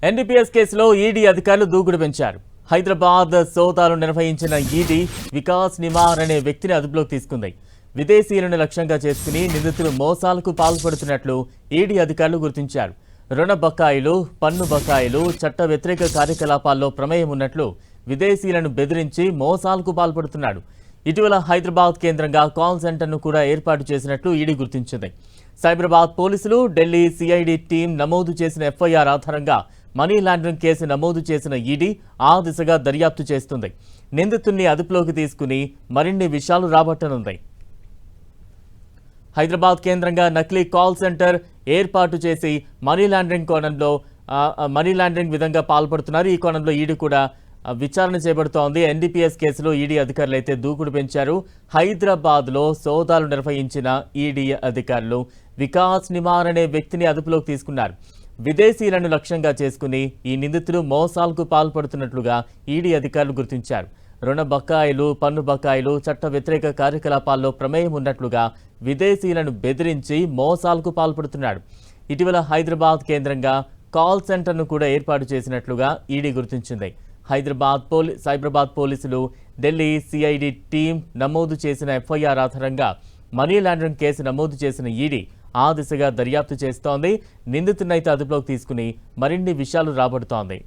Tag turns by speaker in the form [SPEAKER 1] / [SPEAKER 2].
[SPEAKER 1] NDPS కేసులో ED అధికారులు దూకుడు పెంచారు. హైదరాబాద్ సోదాలు నిర్వహించిన ఈడీ వికాస్ నిమార్ అనే వ్యక్తిని అదుపులోకి తీసుకుంది. విదేశీయులను లక్ష్యంగా చేసుకుని నిందితులు మోసాలకు పాల్పడుతున్నట్లు ఈడీ అధికారులు గుర్తించారు. రుణ బకాయిలు, పన్ను బకాయిలు, చట్ట వ్యతిరేక కార్యకలాపాల్లో ప్రమేయం ఉన్నట్లు విదేశీయులను బెదిరించి మోసాలకు పాల్పడుతున్నాడు. ఇటీవల హైదరాబాద్ కేంద్రంగా కాల్ సెంటర్ను కూడా ఏర్పాటు చేసినట్లు ఈడీ గుర్తించింది. సైబరాబాద్ పోలీసులు, ఢిల్లీ సిఐడి టీం నమోదు చేసిన ఎఫ్ఐఆర్ ఆధారంగా మనీ లాండరింగ్ కేసు నమోదు చేసిన ఈడీ ఆ దిశగా దర్యాప్తు చేస్తుంది. నిందితుల్ని అదుపులోకి తీసుకుని మరిన్ని విషయాలు రాబట్టనుంది. హైదరాబాద్ కేంద్రంగా నకిలీ కాల్ సెంటర్ ఏర్పాటు చేసి మనీ లాండరింగ్ విధంగా పాల్పడుతున్నారు. ఈ కోణంలో ఈడీ కూడా విచారణ చేపడుతోంది. ఎన్డీపీఎస్ కేసులో ఈడీ అధికారులు అయితే దూకుడు పెంచారు. హైదరాబాద్లో సోదాలు నిర్వహించిన ఈడీ అధికారులు వికాస్ నిమార్ అనే వ్యక్తిని అదుపులోకి తీసుకున్నారు. విదేశీయులను లక్ష్యంగా చేసుకుని ఈ నిందితులు మోసాలకు పాల్పడుతున్నట్లుగా ఈడీ అధికారులు గుర్తించారు. రుణ బకాయిలు, పన్ను బకాయిలు, చట్ట వ్యతిరేక కార్యకలాపాల్లో ప్రమేయం ఉన్నట్లుగా విదేశీయులను బెదిరించి మోసాలకు పాల్పడుతున్నాడు. ఇటీవల హైదరాబాద్ కేంద్రంగా కాల్ సెంటర్ను కూడా ఏర్పాటు చేసినట్లుగా ఈడీ గుర్తించింది. సైబరాబాద్ పోలీసులు, ఢిల్లీ సిఐడి టీం నమోదు చేసిన ఎఫ్ఐఆర్ ఆధారంగా మనీ లాండరింగ్ కేసు నమోదు చేసిన ఈడీ ఆ దిశగా దర్యాప్తు చేస్తోంది. నిందితున్నైతే అదుపులోకి తీసుకుని మరిన్ని విషయాలు రాబడుతోంది.